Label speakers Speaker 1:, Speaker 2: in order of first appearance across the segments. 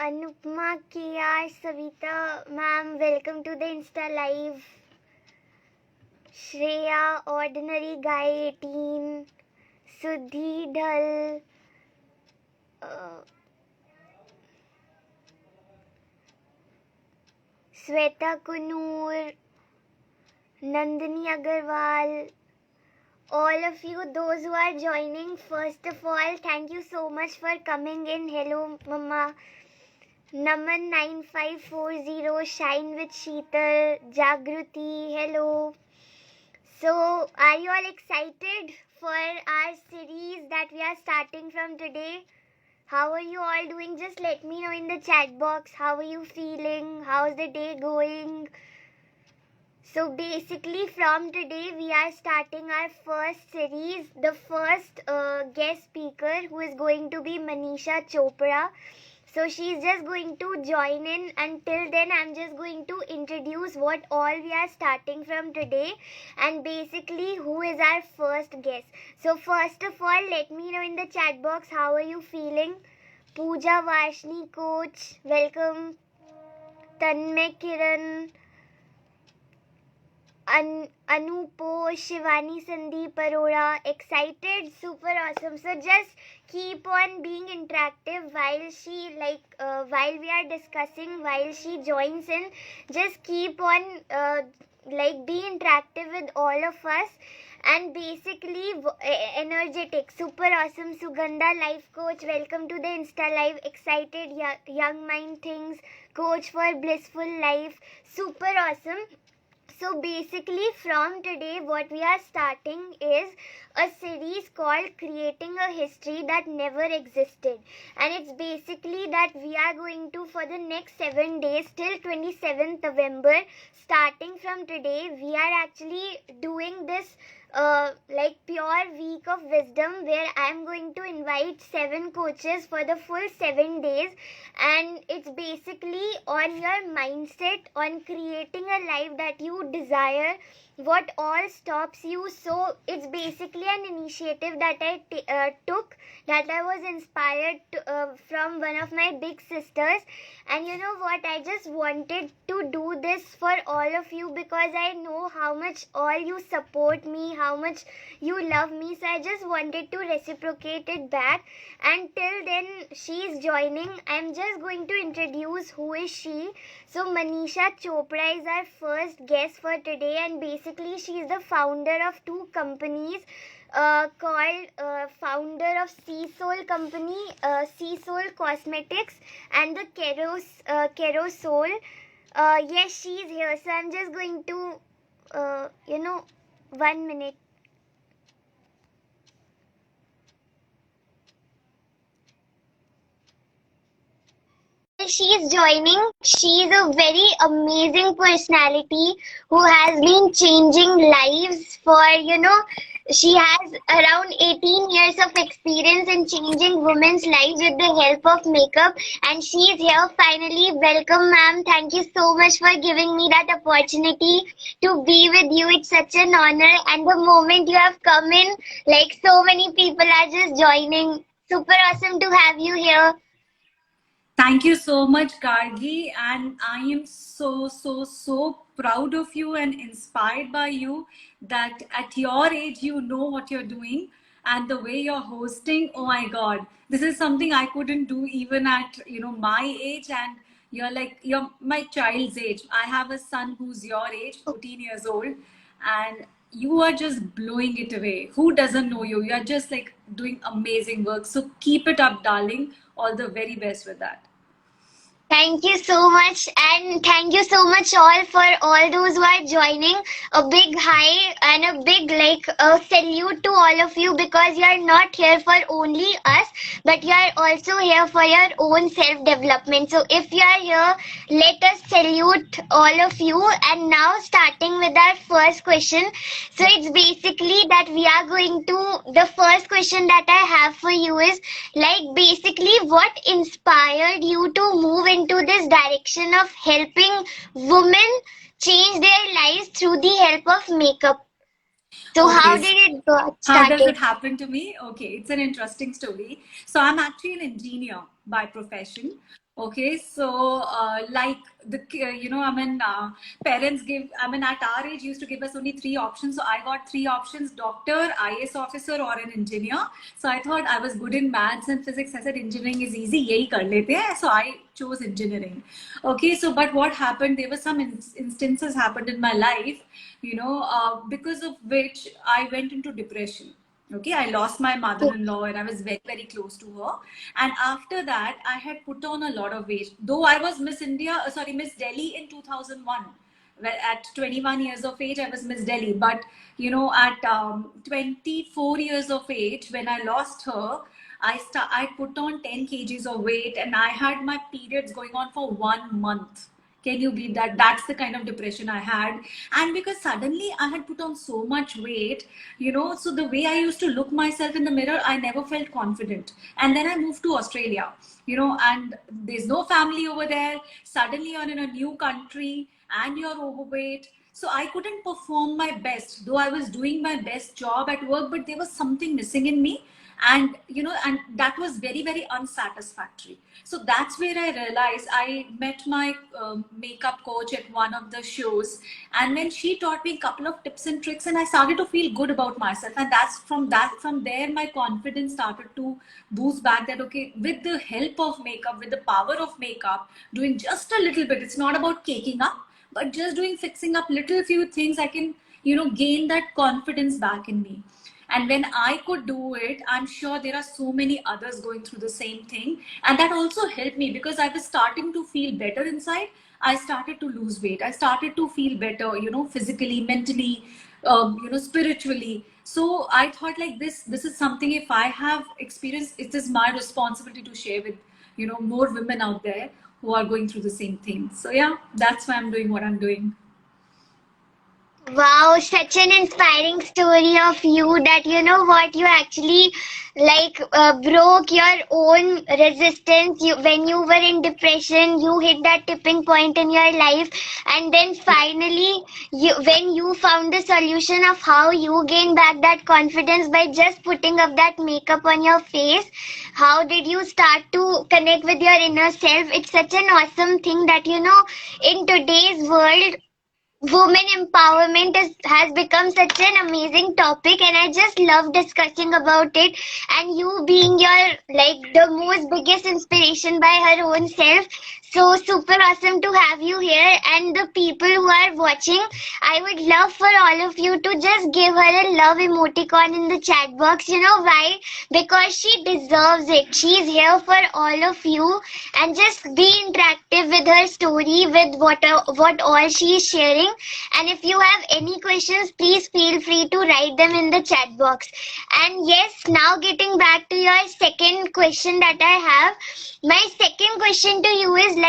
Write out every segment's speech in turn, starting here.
Speaker 1: Anupma KR, Savita ma'am, welcome to the Insta Live. Shreya, Ordinary Guy 18, Sudhi Dhal, Sweta Kunur, Nandini Agarwal, all of you, those who are joining, first of all, thank you so much for coming in. Hello, Mama. Naman 9540, Shine with Sheetal, Jagruti, hello. So, are you all excited for our series that we are starting from today? How are you all doing? Just let me know in the chat box. How are you feeling? How's the day going? So basically from today we are starting our first series. The first guest speaker who is going to be Manisha Chopra. So she's just going to join in. Until then I'm just going to introduce what all we are starting from today and basically who is our first guest. So first of all, let me know in the chat box how are you feeling. Pooja Vashni Coach, welcome. Tanmay Kiran, Anupo, Shivani Sandeep Arora, excited, super awesome. So just keep on being interactive while she while we are discussing, while she joins in. Just keep on be interactive with all of us. And basically energetic, super awesome. Sugandha, life coach, welcome to the Insta Live. Excited, young mind things, coach for blissful life, super awesome. So basically from today what we are starting is a series called Creating a History That Never Existed, and it's basically that we are going to, for the next 7 days till 27th November, starting from today, we are actually doing this pure week of wisdom where I'm going to invite 7 coaches for the full 7 days, and it's basically on your mindset, on creating a life that you desire, what all stops you. So it's basically an initiative that I took, that I was inspired from one of my big sisters. And you know what, I just wanted to do this for all of you because I know how much all you support me, how much you love me. So I just wanted to reciprocate it back. And till then she is joining, I'm just going to introduce who is she. So Manisha Chopra is our first guest for today, and basically she is the founder of 2 companies called founder of Seasoul company, Seasoul Cosmetics, and the Kerasoul. Yes, she is here. So I'm just going to 1 minute. She is joining. She is a very amazing personality who has been changing lives for, she has around 18 years of experience in changing women's lives with the help of makeup, and she is here finally. Welcome, ma'am. Thank you so much for giving me that opportunity to be with you. It's such an honor, and the moment you have come in, like so many people are just joining. Super awesome to have you here.
Speaker 2: Thank you so much, Gargi, and I am so proud of you and inspired by you that at your age you know what you're doing, and the way you're hosting. Oh my God, this is something I couldn't do even at my age, and you're my child's age. I have a son who's your age, 14 years old, and you are just blowing it away. Who doesn't know you? You're just like doing amazing work. So keep it up, darling. All the very best with that.
Speaker 1: Thank you so much, and thank you so much all for all those who are joining. A big hi and a big salute to all of you, because you are not here for only us, but you are also here for your own self-development. So if you are here, let us salute all of you. And now starting with our first question. So it's basically that we are going to, the first question that I have for you is basically what inspired you to move into this direction of helping women change their lives through the help of makeup. So
Speaker 2: okay,
Speaker 1: how did it go?
Speaker 2: How does it happen to me? Okay, it's an interesting story. So I'm actually an engineer by profession. Okay, so like parents give, at our age used to give us only three options. So I got three options: doctor, IAS officer, or an engineer. So I thought I was good in maths and physics. I said engineering is easy, yahi kar lete hai. So I chose engineering. Okay, so but what happened? There were some instances happened in my life, because of which I went into depression. Okay, I lost my mother-in-law and I was very, very close to her. And after that, I had put on a lot of weight. Though I was Miss Delhi in 2001. Well, at 21 years of age, I was Miss Delhi. But, at 24 years of age, when I lost her, I put on 10 kgs of weight and I had my periods going on for 1 month. Can you believe that? That's the kind of depression I had. And because suddenly I had put on so much weight, so the way I used to look myself in the mirror, I never felt confident. And then I moved to Australia, and there's no family over there. Suddenly you're in a new country and you're overweight. So I couldn't perform my best, though I was doing my best job at work, but there was something missing in me. And and that was very, very unsatisfactory. So that's where I realized. I met my makeup coach at one of the shows, and then she taught me a couple of tips and tricks, and I started to feel good about myself. And from there my confidence started to boost back, that okay, with the help of makeup, with the power of makeup, doing just a little bit, it's not about caking up, but just fixing up little few things, I can gain that confidence back in me. And when I could do it, I'm sure there are so many others going through the same thing. And that also helped me, because I was starting to feel better inside. I started to lose weight. I started to feel better, physically, mentally, spiritually. So I thought, like, this is something, if I have experience, it is my responsibility to share with, more women out there who are going through the same thing. So yeah, that's why I'm doing what I'm doing.
Speaker 1: Wow, such an inspiring story of you, that you actually broke your own resistance. When you were in depression, you hit that tipping point in your life, and then finally when you found the solution of how you gain back that confidence by just putting up that makeup on your face, how did you start to connect with your inner self? It's such an awesome thing that in today's world, women empowerment has become such an amazing topic, and I just love discussing about it, and you being your the most biggest inspiration by her own self. So super awesome to have you here. And the people who are watching, I would love for all of you to just give her a love emoticon in the chat box. You know why? Because she deserves it. She's here for all of you, and just be interactive with her story, with what all she is sharing. And if you have any questions, please feel free to write them in the chat box. And yes, now getting back to your second question that I have, my second question to you is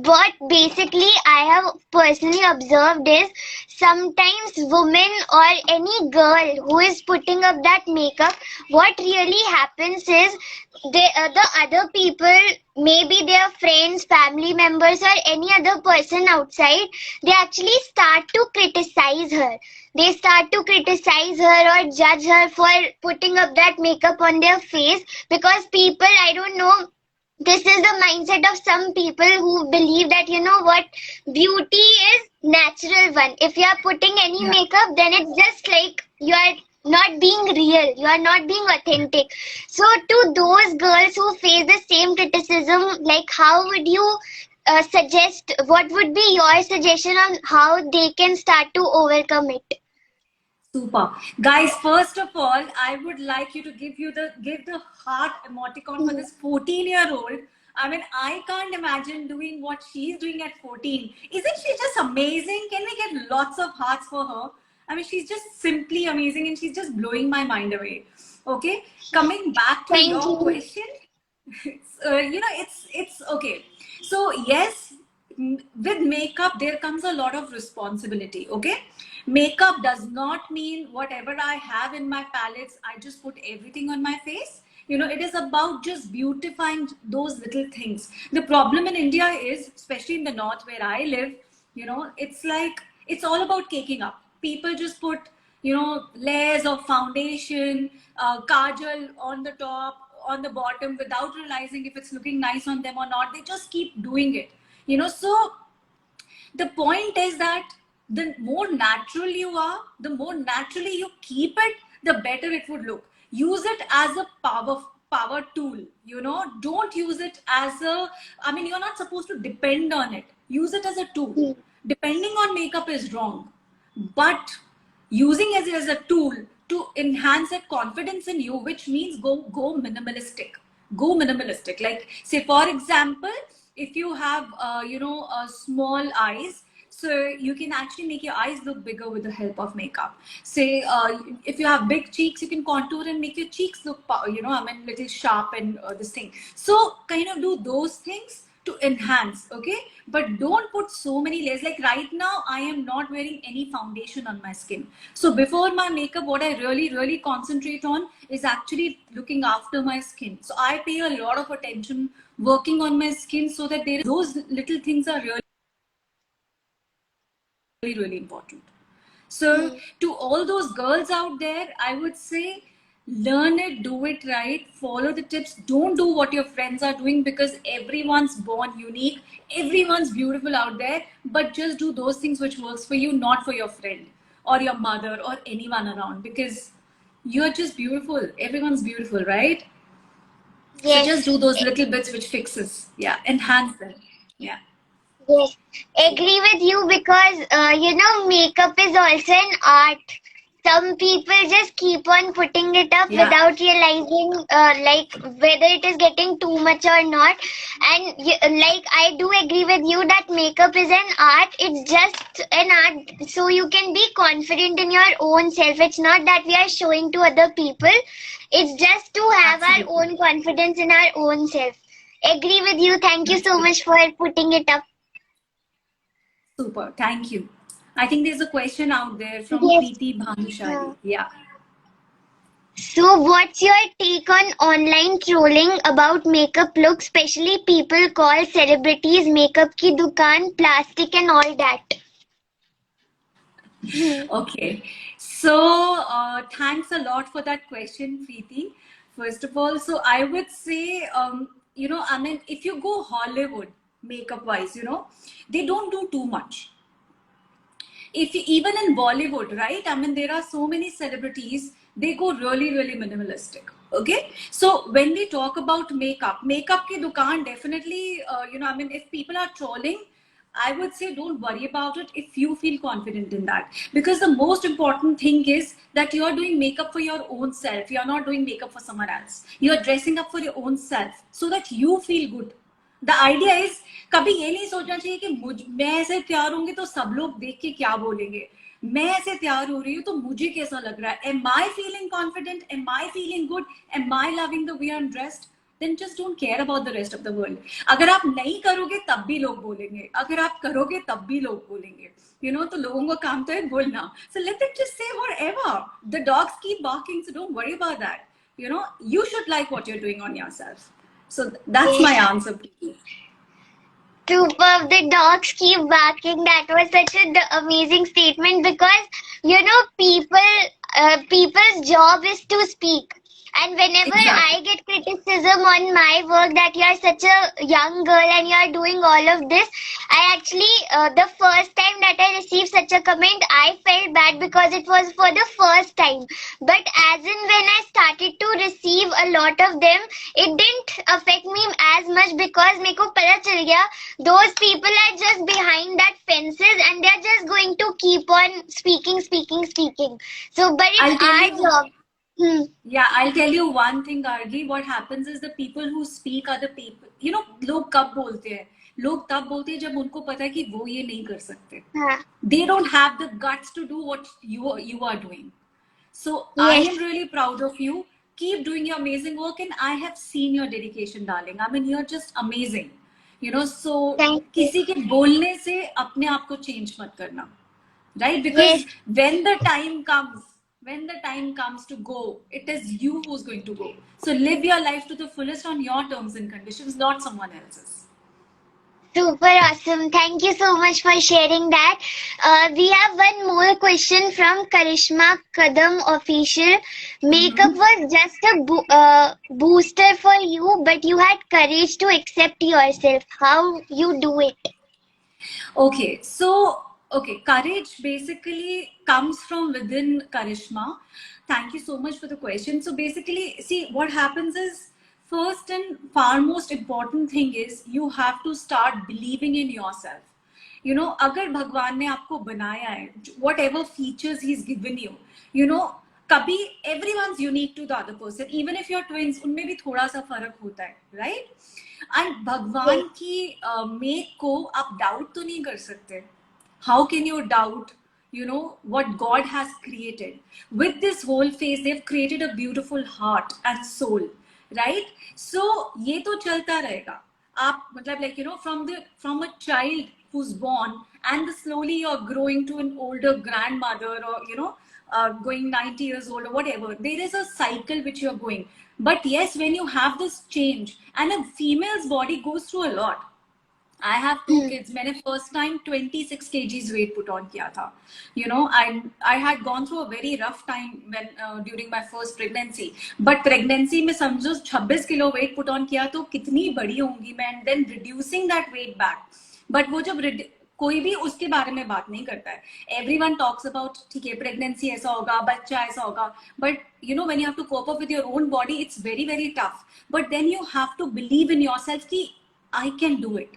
Speaker 1: what basically I have personally observed is, sometimes women or any girl who is putting up that makeup, what really happens is the other people, maybe their friends, family members, or any other person outside, they actually start to criticize her. They start to criticize her or judge her for putting up that makeup on their face, because people, I don't know, this is the mindset of some people who believe that beauty is natural one. If you are putting any makeup, then it's just like you are not being real, you are not being authentic. So to those girls who face the same criticism, how would you suggest, what would be your suggestion on how they can start to overcome it?
Speaker 2: Super. Guys, first of all, I would like you to give the heart emoticon for this 14-year-old. I mean, I can't imagine doing what she's doing at 14. Isn't she just amazing? Can we get lots of hearts for her? I mean, she's just simply amazing, and she's just blowing my mind away. Okay, coming back to
Speaker 1: Thank
Speaker 2: your
Speaker 1: you.
Speaker 2: question, it's okay. So yes, with makeup there comes a lot of responsibility. Okay, makeup does not mean whatever I have in my palettes, I just put everything on my face. It is about just beautifying those little things. The problem in India is, especially in the north where I live, it's like it's all about caking up. People just put layers of foundation, kajal on the top, on the bottom without realizing if it's looking nice on them or not. They just keep doing it, you know. So the point is that the more natural you are, the more naturally you keep it, the better it would look. Use it as a power tool, you know. Don't use it as a, I mean, you're not supposed to depend on it. Use it as a tool. Depending on makeup is wrong, but using it as a tool to enhance that confidence in you, which means go minimalistic. Go minimalistic. Like, say for example, if you have small eyes, so you can actually make your eyes look bigger with the help of makeup. Say if you have big cheeks, you can contour and make your cheeks look little sharp and this thing. So kind of do those things to enhance, okay? But don't put so many layers. Like right now, I am not wearing any foundation on my skin. So before my makeup, what I really concentrate on is actually looking after my skin. So I pay a lot of attention working on my skin, so that those little things are really important. So to all those girls out there, I would say, learn it, do it right, follow the tips. Don't do what your friends are doing, because everyone's born unique, everyone's beautiful out there. But just do those things which works for you, not for your friend or your mother or anyone around, because you're just beautiful. Everyone's beautiful, right?
Speaker 1: Yes.
Speaker 2: So just do those little bits which fixes, enhance them.
Speaker 1: Yes, agree with you, because makeup is also an art. Some people just keep on putting it up without realizing like whether it is getting too much or not. And like, I do agree with you that makeup is an art. It's just an art, so you can be confident in your own self. It's not that we are showing to other people. It's just to have our own confidence in our own self. Agree with you. Thank you so much for putting it up.
Speaker 2: Super, thank you. I think there's a question out there from Preeti Bhanushali.
Speaker 1: So what's your take on online trolling about makeup looks, especially people call celebrities makeup ki dukaan, plastic and all that?
Speaker 2: Okay, so thanks a lot for that question, Preeti. First of all, so I would say, I mean, if you go Hollywood makeup wise, they don't do too much. If even in Bollywood, right? I mean, there are so many celebrities, they go really minimalistic. Okay, so when we talk about makeup ki dukaan, definitely, I mean, if people are trolling, I would say don't worry about it if you feel confident in that. Because the most important thing is that you're doing makeup for your own self. You're not doing makeup for someone else. You're dressing up for your own self so that you feel good. The idea is, कभी ये नहीं सोचना चाहिए कि मैं ऐसे तैयार होंगी तो सब लोग देख के क्या बोलेंगे, मैं ऐसे तैयार हो रही हूँ तो मुझे कैसा लग रहा है, am I feeling confident, am I feeling good, am I loving the way I'm dressed? Then just don't care about the rest of the world. अगर आप नहीं करोगे तब भी लोग बोलेंगे, अगर आप करोगे तब भी लोग बोलेंगे, तो लोगों का काम तो है बोलना. So let them just say whatever. The dogs keep barking, so don't worry about that. You should like what you're doing on yourself. So that's my answer.
Speaker 1: Superb. The dogs keep barking. That was such an amazing statement, because people's job is to speak. And whenever I get criticism on my work that you are such a young girl and you are doing all of this, I actually, the first time that I received such a comment, I felt bad because it was for the first time. But as in when I started to receive a lot of them, it didn't affect me as much, because meko pata chal gaya, those people are just behind that fences and they're just going to keep on speaking. So, but it's our job.
Speaker 2: Yeah, I'll tell you one thing, Gargi. What happens is the people who speak are the people. लोग कब बोलते हैं? लोग तब बोलते हैं जब उनको पता है कि वो ये नहीं कर सकते. They don't have the guts to do what you are doing. So I am really proud of you. Keep doing your amazing work, and I have seen your dedication, darling. I mean, you're just amazing. So किसी के बोलने से अपने आप को change मत करना, right? Because when the time comes to go, it is you who's going to go. So live your life to the fullest on your terms and conditions, not someone else's.
Speaker 1: Super awesome. Thank you so much for sharing that. We have one more question from Karishma Kadam Official. Makeup was just a booster for you, but you had courage to accept yourself. How you do it?
Speaker 2: Okay, so courage basically comes from within, Karishma. Thank you so much for the question. So basically, see, what happens is, first and far most important thing is you have to start believing in yourself. You know, अगर भगवान ने आपको बनाया है, whatever features he's given you, you know, कभी everyone's unique to the other person. Even if you're twins, उनमें भी थोड़ा सा फर्क होता है, right? एंड भगवान की मेक को आप डाउट तो नहीं कर सकते. How can you doubt, you know, what God has created? With this whole face they've created a beautiful heart and soul, right? So ये तो चलता रहेगा. आप मतलब like, you know, from a child who's born and slowly you're growing to an older grandmother, or you know, going 90 years old or whatever, there is a cycle which you're going. But yes, when you have this change, and a female's body goes through a lot. I have 2 kids. मैंने first time 26 kgs weight put on किया था. You know, I had gone through a very rough time when during my first pregnancy. But pregnancy में समझो 26 kilo weight put on किया तो कितनी बड़ी होंगी मैं, and then reducing that weight back. But वो जब कोई भी उसके बारे में बात नहीं करता है. Everyone talks about ठीक है pregnancy ऐसा होगा, बच्चा ऐसा होगा. But you know, when you have to cope up with your own body, it's very very tough. But then you have to believe in yourself कि I can do it.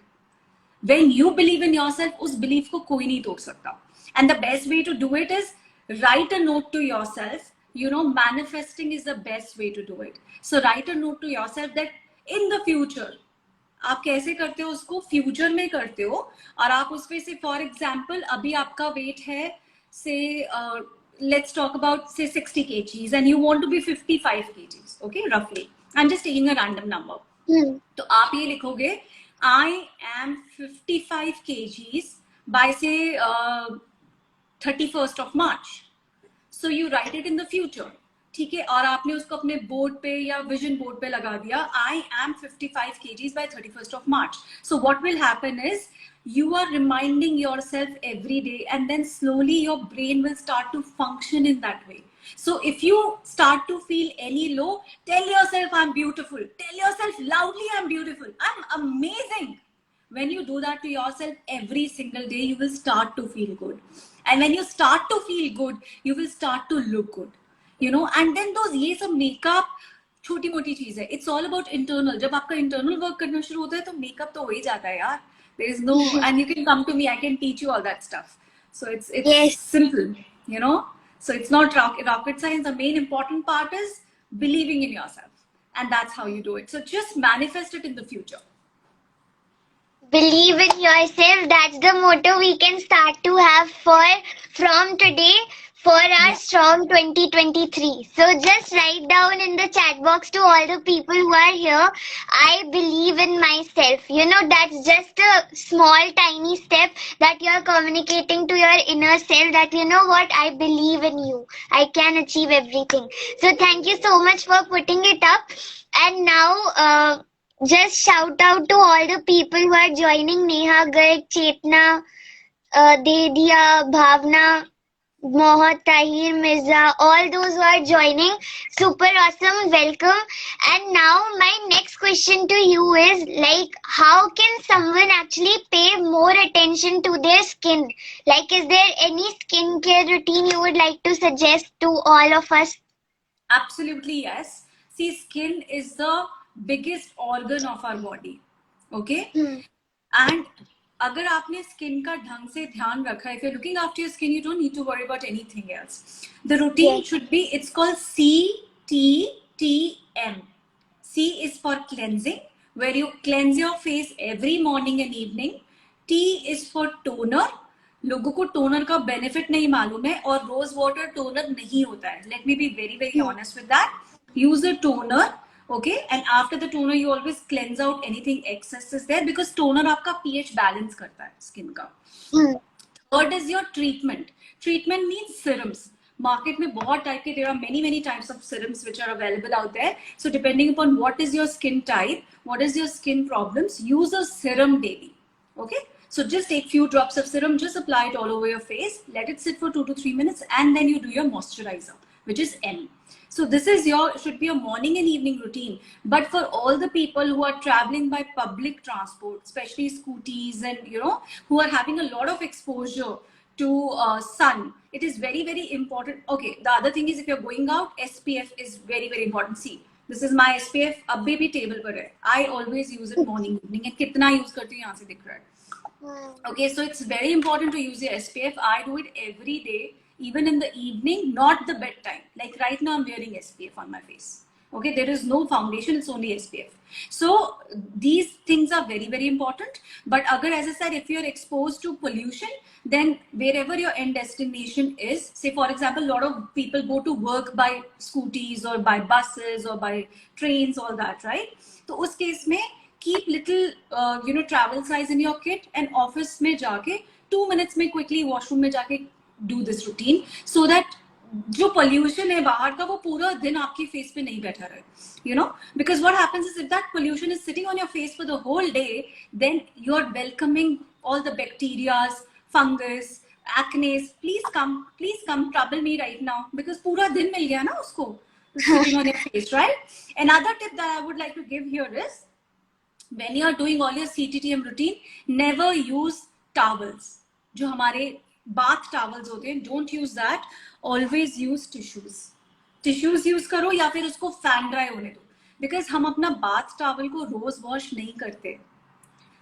Speaker 2: When you believe in yourself, उस belief को कोई नहीं तोड़ सकता. And the best way to do it is write a note to yourself. You know, manifesting is the best way to do it. So write a note to yourself that in the future, आप कैसे करते हो उसको, future में करते हो, और आप उसमें से फॉर एग्जाम्पल अभी आपका वेट है से let's talk about say 60 kgs and you want to be 55 kgs, okay, roughly. I'm just taking a random number. तो आप ये लिखोगे I am 55 kgs by say 31st of March. So you write it in the future. ठीक है, और आपने उसको अपने बोर्ड पे या विजन बोर्ड पे लगा दिया, I am 55 kgs by 31st of March. So what will happen is you are reminding yourself every day, and then slowly your brain will start to function in that way. So if you start to feel any low, tell yourself I'm beautiful. Tell yourself loudly I'm beautiful. I'm amazing. When you do that to yourself every single day, you will start to feel good. And when you start to feel good, you will start to look good. You know, and then those ये सब makeup छोटी मोटी चीज है. It's all about internal. जब आपका internal work करना शुरू होता है तो makeup तो हो ही जाता है यार. There is no, and you can come to me. I can teach you all that stuff. So it's
Speaker 1: Yes.
Speaker 2: simple, you know. So it's not rocket science. The main important part is believing in yourself, and that's how you do it. So just manifest it in the future.
Speaker 1: Believe in yourself. That's the motto we can start to have from today for our strong 2023. So just write down in the chat box to all the people who are here, I believe in myself. You know, that's just a small tiny step that you're communicating to your inner self that, you know what, I believe in you. I can achieve everything. So thank you so much for putting it up. And now, just shout out to all the people who are joining: Neha, Garg, Chetna, Dediya, Bhavna, Mohat, Tahir, Mirza, all those who are joining. Super awesome, welcome. And now my next question to you is, like, how can someone actually pay more attention to their skin? Like, is there any skincare routine you would like to suggest to all of us?
Speaker 2: Absolutely yes. See, skin is the biggest organ of our body, okay? And अगर आपने skin का ढंग से ध्यान रखा है, if you're looking after your skin, you don't need to worry about anything else. The routine should be, it's called CTTM. C is for cleansing, where you cleanse your face every morning and evening. T is for toner. लोगों को toner का benefit नहीं मालूम है, और rose water toner नहीं होता है. Let me be very very honest with that. Use a toner. Okay, and after the toner you always cleanse out anything excess is there, because toner आपका pH balance करता है skin का. Third is your treatment. Treatment means serums. Market में बहुत type के, there are many types of serums which are available out there. So depending upon what is your skin type, what is your skin problems, use a serum daily. Okay, so just take few drops of serum, just apply it all over your face, let it sit for 2 to 3 minutes, and then you do your moisturizer, which is M. So this is your, should be a morning and evening routine. But for all the people who are traveling by public transport, especially scooties, and who are having a lot of exposure to sun, it is very, very important. Okay, the other thing is, if you're going out, SPF is very, very important. See, this is my SPF, अभी भी table पर है. I always use it morning, evening. And कितना use करती हूँ यहाँ से दिख रहा है. Okay, so it's very important to use your SPF. I do it every day, even in the evening, not the bedtime. Like right now, I'm wearing SPF on my face. Okay, there is no foundation, it's only SPF. So these things are very, very important. But agar, as I said, if you're exposed to pollution, then wherever your end destination is, say for example, a lot of people go to work by scooties or by buses or by trains, all that, right? So us case mein, keep little travel size in your kit, and office mein jaake 2 minutes mein quickly washroom mein jaake do this routine, so that जो pollution है बाहर का वो पूरा दिन आपकी face पे नहीं बैठा रहे, because what happens is, if that pollution is sitting on your face for the whole day, then you're welcoming all the bacteria, fungus, acne. Please come trouble me right now, because पूरा दिन मिल गया ना उसको sitting on your face, right? Another tip that I would like to give here is, when you are doing all your CTTM routine, never use towels. जो हमारे bath towels होते हैं, don't use that. Always use tissues. Tissues use करो, या फिर उसको fan dry होने दो. Because हम अपना bath towel को रोज wash नहीं करते.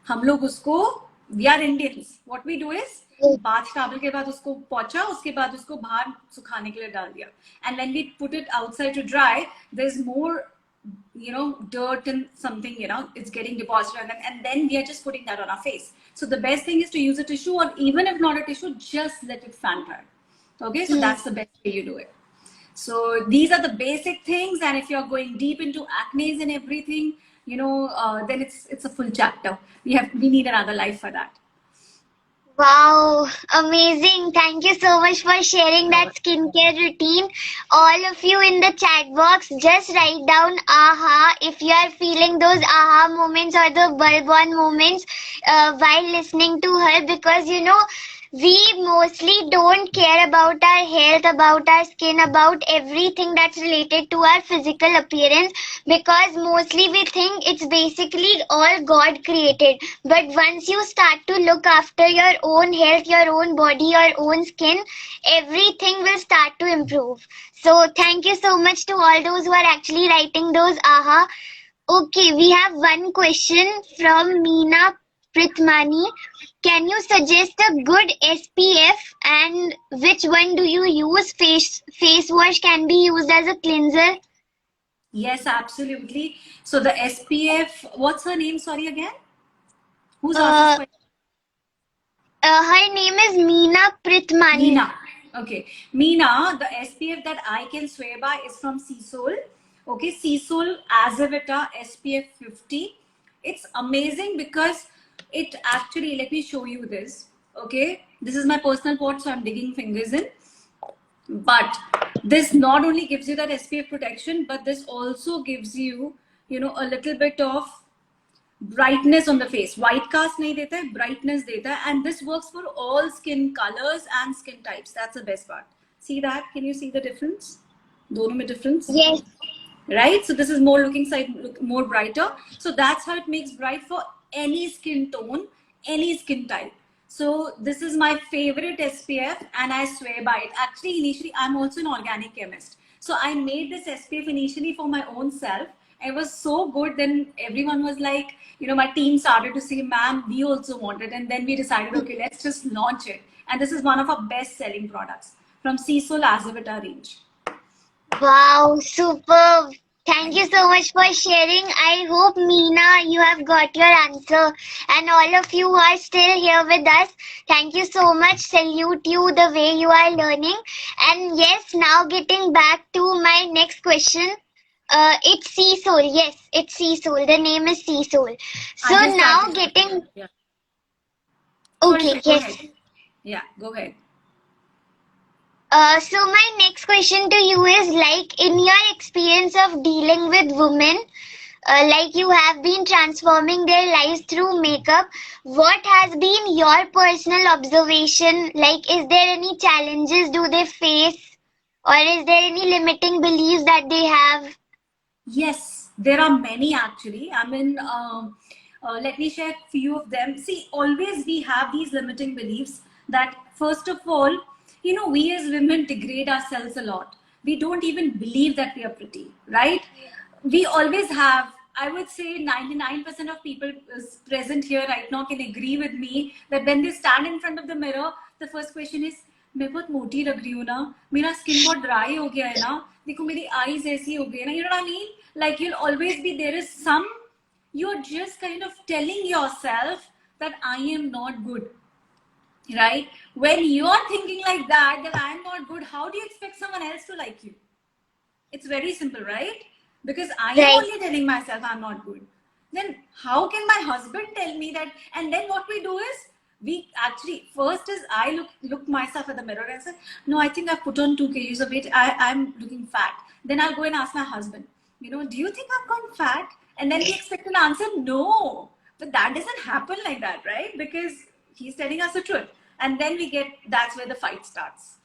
Speaker 2: हम लोग उसको, we are Indians. What we do is, bath towel के बाद उसको पोंछा, उसके बाद उसको बाहर सुखाने के लिए डाल दिया. And when we put it outside to dry, there's more dirt and something, it's getting deposited, and then we are just putting that on our face. So the best thing is to use a tissue, or even if not a tissue, just let it fan dry. Okay, so that's the best way you do it. So these are the basic things, and if you're going deep into acne and everything, then it's a full chapter. We need another life for that.
Speaker 1: Wow, amazing. Thank you so much for sharing that skincare routine. All of you in the chat box, just write down aha if you are feeling those aha moments or the bulb on moments while listening to her, because we mostly don't care about our health, about our skin, about everything that's related to our physical appearance, because mostly we think it's basically all God created. But once you start to look after your own health, your own body, your own skin, everything will start to improve. So thank you so much to all those who are actually writing those aha. Okay, we have one question from Meena Prithmani. Can you suggest a good SPF, and which one do you use? Face wash can be used as a cleanser?
Speaker 2: Yes, absolutely. So the SPF, what's her name? Sorry again. Who's asked this question?
Speaker 1: Her name is Meena Prithmani.
Speaker 2: Meena. Okay. Meena, the SPF that I can swear by is from Seasoul. Okay, Seasoul Azavita SPF 50. It's amazing because it actually, let me show you this. Okay, this is my personal pot, so I'm digging fingers in. But this not only gives you that SPF protection, but this also gives you, a little bit of brightness on the face. White cast nahi deta hai, brightness deta hai, and this works for all skin colors and skin types. That's the best part. See that? Can you see the difference? Dono mein difference?
Speaker 1: Yes.
Speaker 2: Right? So this is more more brighter. So that's how it makes bright for any skin tone, any skin type. So this is my favorite SPF, and I swear by it. Actually, initially, I'm also an organic chemist. So I made this SPF initially for my own self. It was so good. Then everyone was like, my team started to say, ma'am, we also want it. And then we decided, okay, let's just launch it. And this is one of our best selling products from Seasoul Azavita range.
Speaker 1: Wow, superb. Thank you so much for sharing. I hope, Meena, you have got your answer. And all of you who are still here with us, thank you so much. Salute you the way you are learning. And yes, now getting back to my next question. It's Seasoul. Yes, it's Seasoul. The name is Seasoul. So now getting...
Speaker 2: Yeah.
Speaker 1: Okay,
Speaker 2: sorry,
Speaker 1: yes.
Speaker 2: Yeah, go ahead.
Speaker 1: So my next question to you is, like, in your experience of dealing with women, like you have been transforming their lives through makeup. What has been your personal observation? Like, is there any challenges do they face, or is there any limiting beliefs that they have?
Speaker 2: Yes, there are many actually. I mean, let me share a few of them. See, always we have these limiting beliefs that, first of all, we as women degrade ourselves a lot. We don't even believe that we are pretty, right? We always have, I would say 99% of people present here right now can agree with me that when they stand in front of the mirror, the first question is, मैं बहुत मोटी लग रही हूँ ना, मेरा skin बहुत dry हो गया है ना, देखो मेरी आईज ऐसी हो गई है ना, you know what I mean? Like, you'll always be, there is some, you're just kind of telling yourself that I am not good, right? When you're thinking like that I'm not good, how do you expect someone else to like you? It's very simple, right? Because I am
Speaker 1: Right.
Speaker 2: only telling myself I'm not good. Then how can my husband tell me that? And then what we do is, we actually, first is I look myself at the mirror and say, no, I think I've put on 2 kgs of weight. I'm looking fat. Then I'll go and ask my husband, do you think I've gone fat? And then we expect an answer, no. But that doesn't happen like that, right? Because he's telling us the truth. And then that's where the fight starts.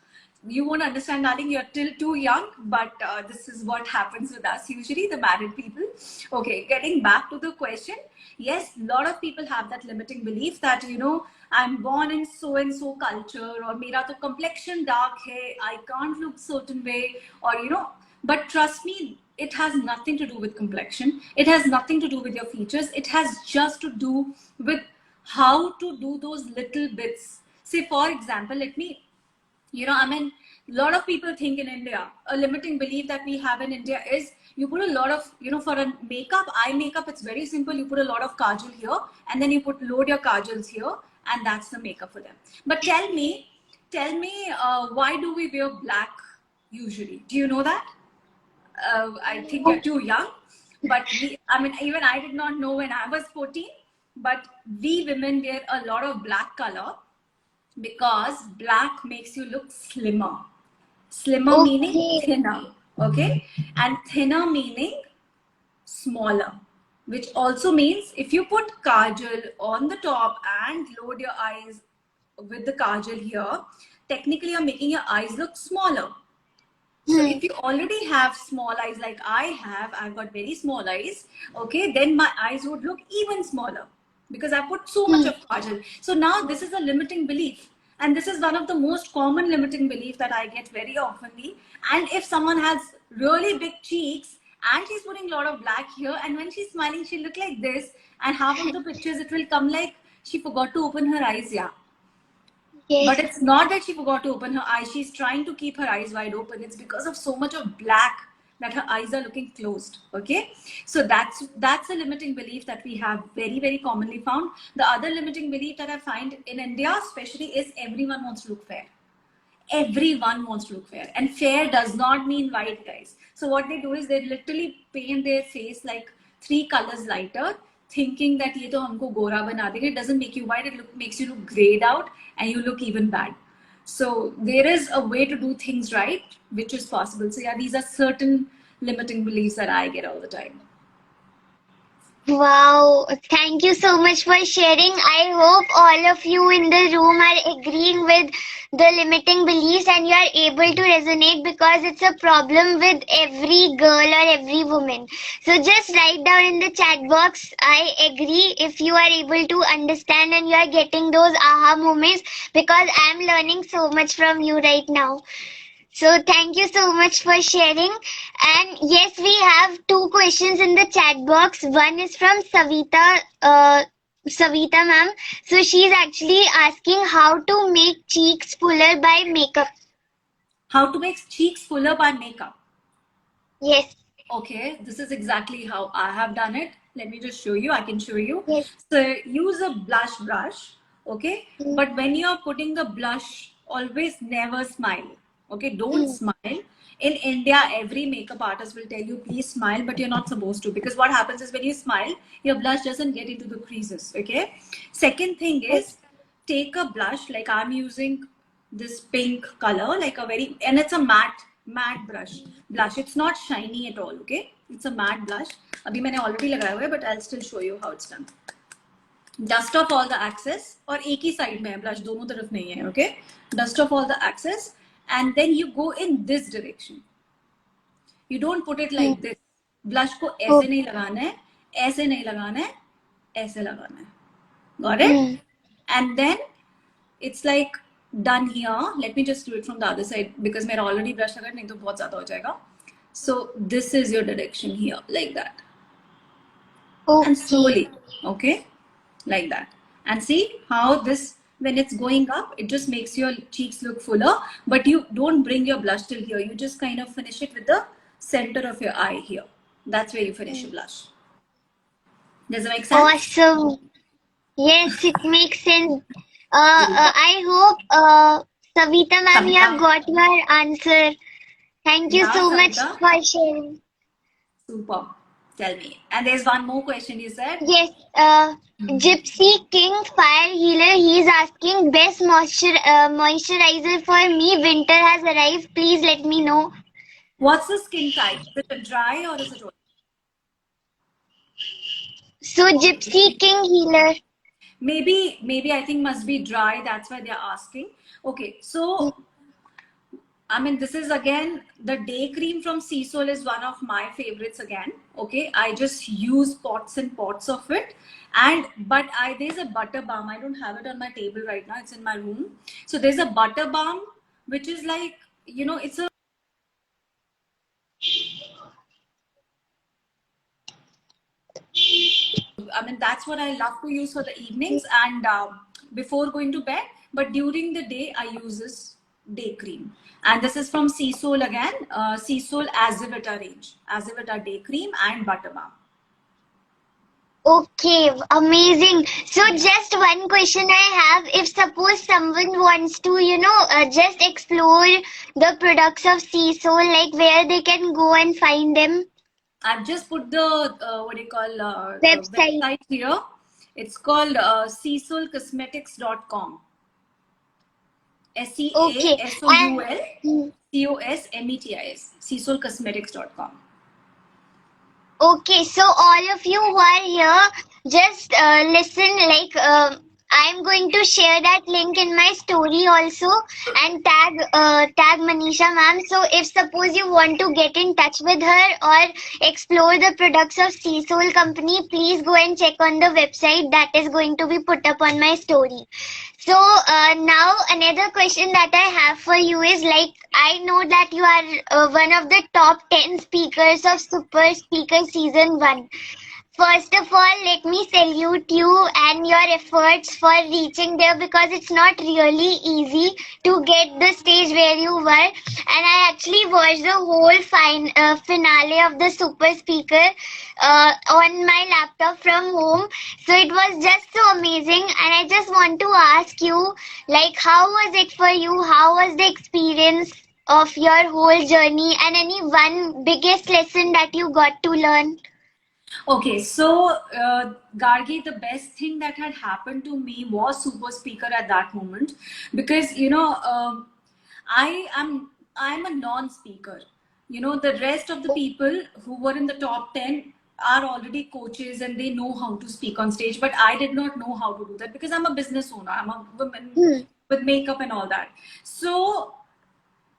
Speaker 2: You won't understand, darling, you're still too young, but this is what happens with us usually, the married people. Okay, getting back to the question, yes, a lot of people have that limiting belief that, I'm born in so and so culture, or mera to complexion dark hai, I can't look certain way, or but trust me, it has nothing to do with complexion, it has nothing to do with your features, it has just to do with how to do those little bits. Say, for example, let me, I mean, a lot of people think in India, a limiting belief that we have in India is, you put a lot of, for a eye makeup, it's very simple. You put a lot of kajal here, and then you load your kajals here, and that's the makeup for them. But tell me, why do we wear black usually? Do you know that? I think you're too young, but even I did not know when I was 14, but we women wear a lot of black color because black makes you look slimmer. Slimmer meaning thinner, okay? And thinner meaning smaller, which also means if you put kajal on the top and load your eyes with the kajal here, technically you're making your eyes look smaller. So if you already have small eyes like I've got very small eyes, okay, then my eyes would look even smaller because I put so much of kajal. So now this is a limiting belief. And this is one of the most common limiting belief that I get very oftenly. And if someone has really big cheeks and she's putting a lot of black here, and when she's smiling, she'll look like this. And half of the pictures, it will come like she forgot to open her eyes, yeah. Yes. But it's not that she forgot to open her eyes. She's trying to keep her eyes wide open. It's because of so much of black that her eyes are looking closed. Okay. So that's a limiting belief that we have very, very commonly found. The other limiting belief that I find in India especially is everyone wants to look fair. Everyone wants to look fair. And fair does not mean white, guys. So what they do is they literally paint their face like 3 colors lighter, thinking that ye to humko gora bana denge. It doesn't make you white, makes you look grayed out and you look even bad. So there is a way to do things right, which is possible. So yeah, these are certain limiting beliefs that I get all the time.
Speaker 1: Wow, thank you so much for sharing. I hope all of you in the room are agreeing with the limiting beliefs and you are able to resonate, because it's a problem with every girl or every woman. So just write down in the chat box, I agree, if you are able to understand and you are getting those aha moments, because I am learning so much from you right now. So thank you so much for sharing. And yes, we have 2 questions in the chat box. One is from Savita ma'am. So she's actually asking how to make cheeks fuller by makeup.
Speaker 2: How to make cheeks fuller by makeup?
Speaker 1: Yes.
Speaker 2: Okay, this is exactly how I have done it. Let me just show you. I can show you.
Speaker 1: Yes.
Speaker 2: So use a blush brush, okay? But when you're putting the blush, always never smile. Okay, don't smile. In India, every makeup artist will tell you, please smile, but you're not supposed to, because what happens is when you smile, your blush doesn't get into the creases, okay? Second thing is, take a blush, like I'm using this pink color, like and it's a matte matte blush. It's not shiny at all, okay? It's a matte blush. Abhi maine already lagaya hua hai, but I'll still show you how it's done. Dust off all the excess, और एक ही side में है blush, दोनों तरफ नहीं है, okay? Dust off all the excess, and then you go in this direction. You don't put it like this. Blush को ऐसे नहीं लगाना है, ऐसे नहीं लगाना है, ऐसे लगाना है. Got it? And then it's like done here. Let me just do it from the other side because मेरा already brush लगा, नहीं तो बहुत ज़्यादा हो जाएगा. So this is your direction here, like that. Okay. And slowly, okay, like that. And see how this, when it's going up, it just makes your cheeks look fuller, but you don't bring your blush till here. You just kind of finish it with the center of your eye here. That's where you finish your blush. Does it make sense?
Speaker 1: Awesome. Yes, it makes sense. I hope, Savita ma'am, you have got your answer. Thank you so much for sharing.
Speaker 2: Super. Tell me. And there's one more question you said.
Speaker 1: Yes. Gypsy King Fire Healer, he's asking best moisturizer for me. Winter has arrived. Please let me know.
Speaker 2: What's the skin type? Is it dry or is it oily?
Speaker 1: So Gypsy King Healer.
Speaker 2: Maybe I think must be dry. That's why they're asking. Okay, so I mean, this is again the day cream from Seasoul is one of my favorites again. Okay, I just use pots and pots of it, but there's a butter balm. I don't have it on my table right now. It's in my room. So there's a butter balm which is like, you know, it's a I mean, that's what I love to use for the evenings and before going to bed. But during the day, I use this day cream. And this is from Seasoul again. Seasoul Azivita range. Azivita day cream and butter balm.
Speaker 1: Okay, amazing. So just one question I have. If suppose someone wants to, you know, just explore the products of Seasoul, like where they can go and find them.
Speaker 2: I've just put the website here. It's called seasoulcosmetics.com. SEASOULCOSMETIS. seasoulcosmetics.com.
Speaker 1: Okay, so all of you who are here, just listen, like I'm going to share that link in my story also and tag Manisha ma'am. So if suppose you want to get in touch with her or explore the products of Seasoul company, please go and check on the website that is going to be put up on my story. So now another question that I have for you is, like, I know that you are one of the top 10 speakers of Super Speaker Season 1. First of all, let me salute you and your efforts for reaching there, because it's not really easy to get the stage where you were. And I actually watched the whole finale of the Super Speaker on my laptop from home. So it was just so amazing. And I just want to ask you, like, how was it for you? How was the experience of your whole journey, and any one biggest lesson that you got to learn?
Speaker 2: Okay, so Gargi, the best thing that had happened to me was Super Speaker at that moment, because you know I'm a non-speaker. You know, the rest of the people who were in the top 10 are already coaches and they know how to speak on stage, but I did not know how to do that because I'm a business owner. I'm a woman with makeup and all that. So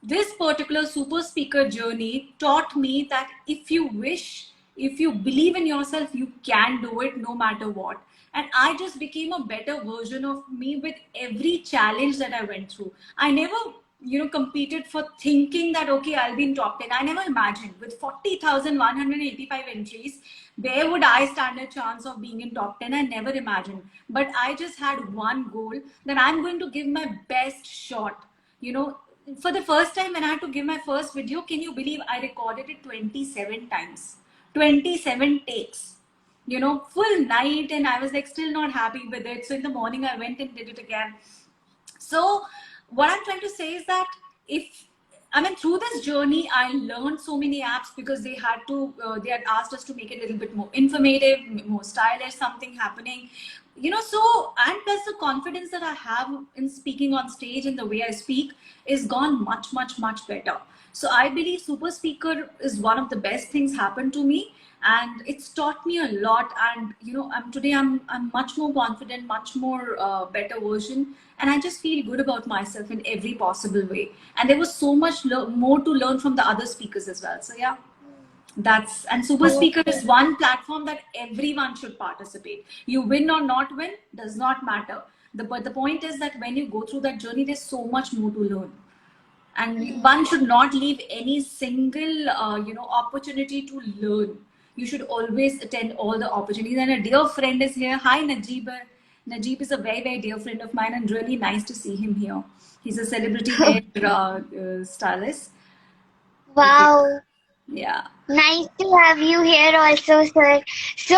Speaker 2: this particular Super Speaker journey taught me that if you wish, if you believe in yourself, you can do it no matter what. And I just became a better version of me with every challenge that I went through. I never, you know, competed for thinking that, okay, I'll be in top 10. I never imagined with 40,185 entries, where would I stand a chance of being in top 10? I never imagined. But I just had one goal, that I'm going to give my best shot. You know, for the first time when I had to give my first video, can you believe I recorded it 27 times? 27 takes, you know, full night, and I was like still not happy with it. So in the morning I went and did it again. So what I'm trying to say is that if I mean, through this journey, I learned so many apps because they had asked us to make it a little bit more informative, more stylish, something happening, so, and plus the confidence that I have in speaking on stage and the way I speak is gone much, much, much better. So I believe Super Speaker is one of the best things happened to me, and it's taught me a lot. And I'm much more confident, much more better version, and I just feel good about myself in every possible way. And there was so much more to learn from the other speakers as well. So yeah, and Super Speaker is one platform that everyone should participate. You win or not win does not matter. But the point is that when you go through that journey, there's so much more to learn, and one should not leave any single opportunity to learn. You should always attend all the opportunities. And a dear friend is here. Hi, Najib. Najib is a very, very dear friend of mine, and really nice to see him here. He's a celebrity hair stylist.
Speaker 1: Wow.
Speaker 2: Okay. Yeah.
Speaker 1: Nice to have you here also, sir. So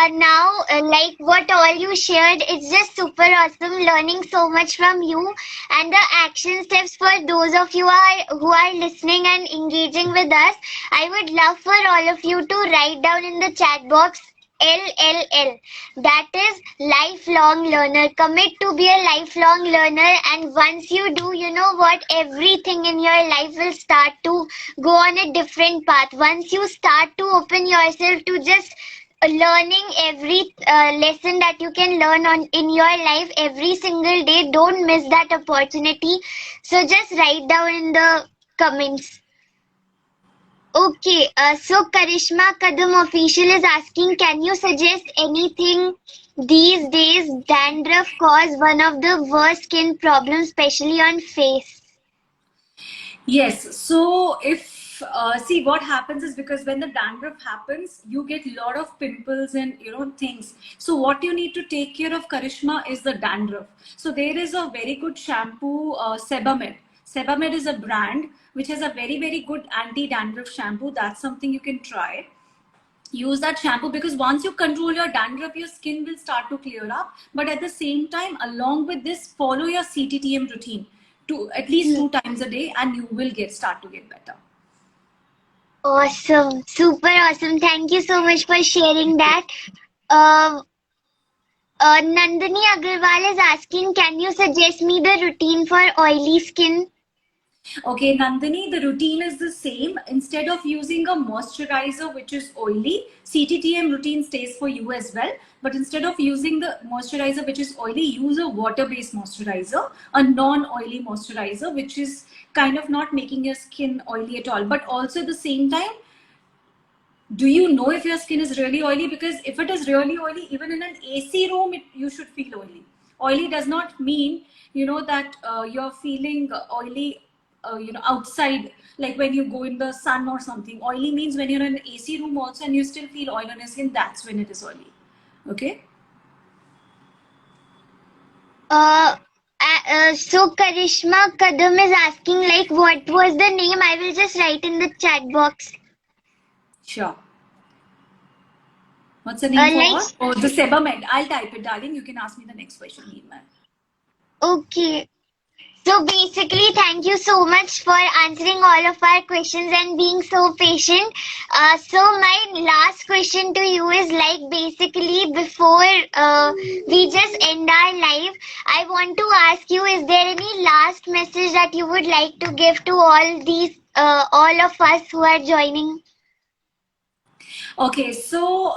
Speaker 1: now, like what all you shared, it's just super awesome learning so much from you. And the action steps for those of you who are listening and engaging with us, I would love for all of you to write down in the chat box LLL. That is lifelong learner. Commit to be a lifelong learner, and once you do, you know what? Everything in your life will start to go on a different path. Once you start to open yourself to just learning every lesson that you can learn in your life every single day, don't miss that opportunity. So just write down in the comments. Okay, so Karishma Kadam Official is asking, can you suggest anything these days? Dandruff cause one of the worst skin problems, especially on face.
Speaker 2: Yes. So if see what happens is, because when the dandruff happens, you get a lot of pimples and things. So what you need to take care of, Karishma, is the dandruff. So there is a very good shampoo, Sebamed. Sebamed is a brand which has a very, very good anti-dandruff shampoo. That's something you can try. Use that shampoo, because once you control your dandruff, your skin will start to clear up. But at the same time, along with this, follow your CTTM routine to at least 2 times a day, and you will start to get better.
Speaker 1: Awesome, super awesome. Thank you so much for sharing that. Nandini Agarwal is asking, can you suggest me the routine for oily skin?
Speaker 2: Okay, Nandini, the routine is the same. Instead of using a moisturizer which is oily, CTTM routine stays for you as well. But instead of using the moisturizer which is oily, use a water-based moisturizer, a non-oily moisturizer, which is kind of not making your skin oily at all. But also at the same time, do you know if your skin is really oily? Because if it is really oily, even in an AC room, you should feel oily. Oily does not mean, that you're feeling oily, outside, like when you go in the sun or something. Oily means when you're in an AC room also and you still feel oil on your skin, that's when it is oily. Okay?
Speaker 1: So Karishma Kadam is asking, like, what was the name? I will just write in the chat box.
Speaker 2: Sure. What's the name for what? Oh, the Sebamed. I'll type it, darling. You can ask me the next question, Neema.
Speaker 1: Okay. So basically, thank you so much for answering all of our questions and being so patient. So my last question to you is, like, basically before we just end our live, I want to ask you, is there any last message that you would like to give to all of us who are joining?
Speaker 2: Okay, so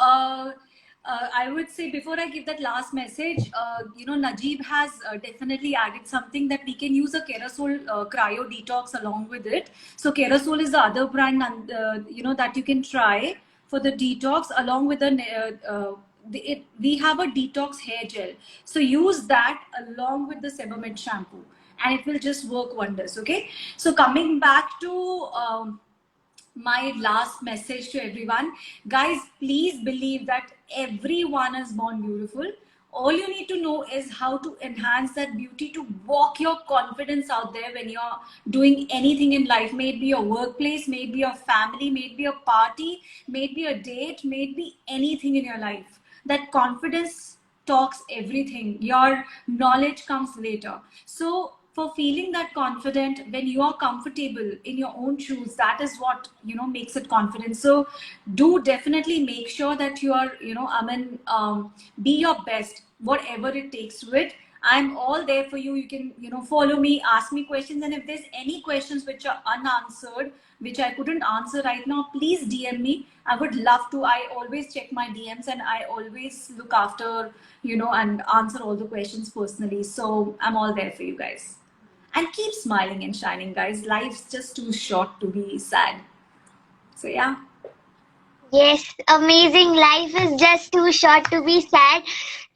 Speaker 2: I would say, before I give that last message, Najib has definitely added something, that we can use a Kerasoul cryo detox along with it. So Kerasoul is the other brand, that you can try for the detox, along with we have a detox hair gel. So use that along with the Sebamed shampoo, and it will just work wonders. Okay, so coming back to my last message to everyone, guys, please believe that everyone is born beautiful. All you need to know is how to enhance that beauty, to walk your confidence out there when you're doing anything in life. Maybe your workplace, maybe your family, maybe a party, maybe a date, maybe anything in your life. That confidence talks everything. Your knowledge comes later. So for feeling that confident. When you are comfortable in your own shoes, that is what, you know, makes it confident. So do definitely make sure that you are, you know, be your best, whatever it takes to it. I'm all there for you. You can, you know, follow me, ask me questions, and if there's any questions which are unanswered, which I couldn't answer right now, please DM me. I would love to. I always check my DMs and I always look after, you know, and answer all the questions personally. So I'm all there for you guys. And keep smiling and shining, guys. Life's just too short to be sad. So yeah.
Speaker 1: Yes, amazing. Life is just too short to be sad.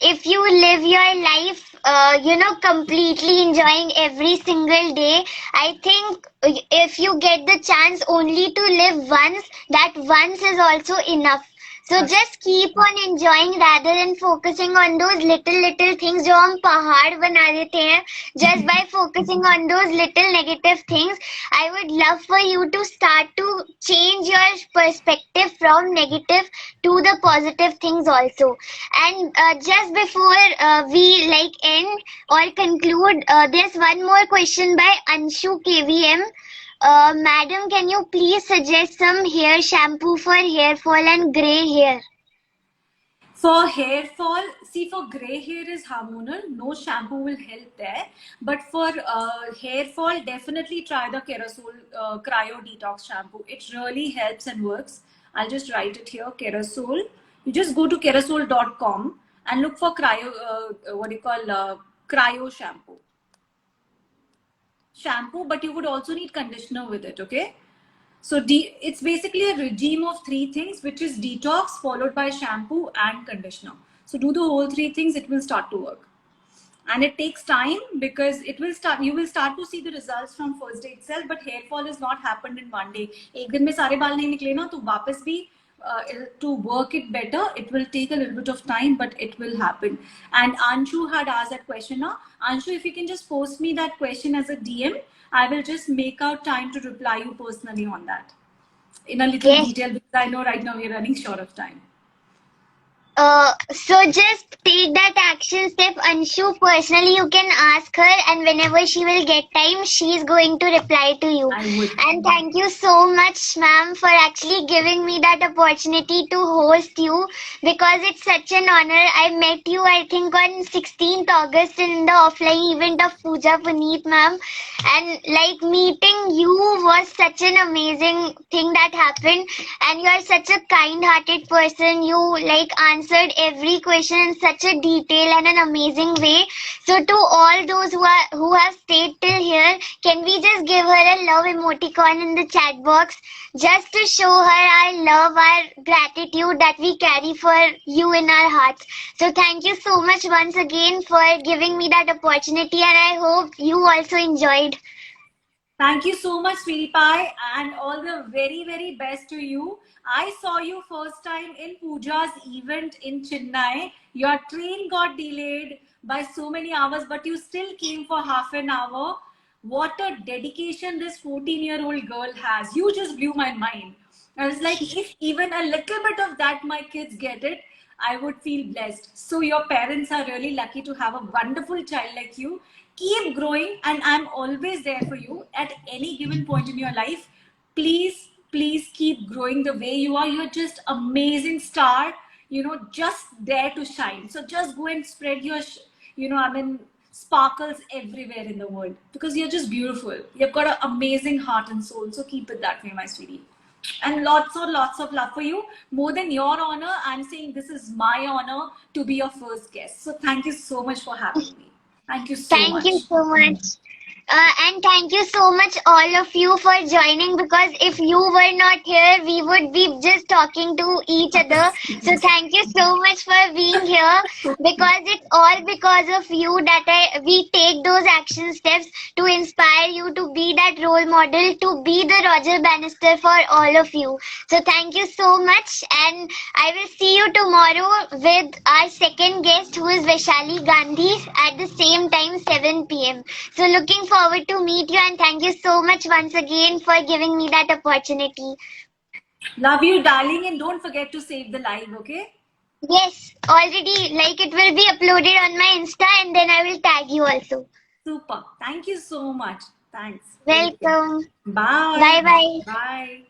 Speaker 1: If you live your life, completely enjoying every single day, I think if you get the chance only to live once, that once is also enough. So just keep on enjoying rather than focusing on those little things जो हम पहाड़ बना देते हैं just by focusing on those little negative things. I would love for you to start to change your perspective from negative to the positive things also. And just before we end or conclude, there's one more question by Anshu KVM. Madam, can you please suggest some hair shampoo for hair fall and grey hair?
Speaker 2: For hair fall, see, for grey hair is hormonal. No shampoo will help there. But for hair fall, definitely try the Kerasoul Cryo Detox shampoo. It really helps and works. I'll just write it here, Kerasoul. You just go to kerasoul.com and look for cryo, cryo shampoo, but you would also need conditioner with it, okay? So it's basically a regime of 3 things, which is detox followed by shampoo and conditioner. So do the whole 3 things, it will start to work. And it takes time because you will start to see the results from first day itself, but hair fall has not happened in one day. एक दिन में सारे बाल नहीं निकले ना, तो वापस भी to work it better, it will take a little bit of time, but it will happen. And Anshu had asked that question. Now, Anshu, if you can just post me that question as a DM, I will just make out time to reply you personally on that in a little detail, because I know right now we're running short of time.
Speaker 1: So just take that action step, Anshu. Personally, you can ask her, and whenever she will get time, she is going to reply to you.
Speaker 2: I would.
Speaker 1: And thank you so much, ma'am, for actually giving me that opportunity to host you, because it's such an honor. I met you, I think, on 16th August in the offline event of Pooja Puneet, ma'am. And meeting you was such an amazing thing that happened. And you are such a kind-hearted person. You answered every question in such a detail and an amazing way. So to all those who have stayed till here, can we just give her a love emoticon in the chat box, just to show her our love, our gratitude that we carry for you in our hearts. So thank you so much once again for giving me that opportunity, and I hope you also enjoyed.
Speaker 2: Thank you so much, sweetie pie, and all the very, very best to you. I saw you first time in Pooja's event in Chennai. Your train got delayed by so many hours, but you still came for half an hour. What a dedication this 14-year-old girl has. You just blew my mind. I was like, if even a little bit of that my kids get it, I would feel blessed. So your parents are really lucky to have a wonderful child like you. Keep growing, and I'm always there for you at any given point in your life. Please, please keep growing the way you are. You're just amazing star, just there to shine. So just go and spread your, sparkles everywhere in the world, because you're just beautiful. You've got an amazing heart and soul. So keep it that way, my sweetie. And lots of love for you. More than your honor, I'm saying this is my honor to be your first guest. So thank you so much for having me. Thank you so much.
Speaker 1: Thank you so much. And thank you so much all of you for joining, because if you were not here, we would be just talking to each other. So thank you so much for being here, because it's all because of you that we take those action steps to inspire you to be that role model, to be the Roger Bannister for all of you. So thank you so much, and I will see you tomorrow with our second guest, who is Vaishali Gandhi, at the same time, 7 p.m. So looking forward to meet you, and thank you so much once again for giving me that opportunity.
Speaker 2: Love you, darling, and don't forget to save the live, okay?
Speaker 1: Yes, already, it will be uploaded on my Insta, and then I will tag you also.
Speaker 2: Super. Thank you so much. Thanks.
Speaker 1: Welcome.
Speaker 2: Bye.
Speaker 1: Bye bye.
Speaker 2: Bye.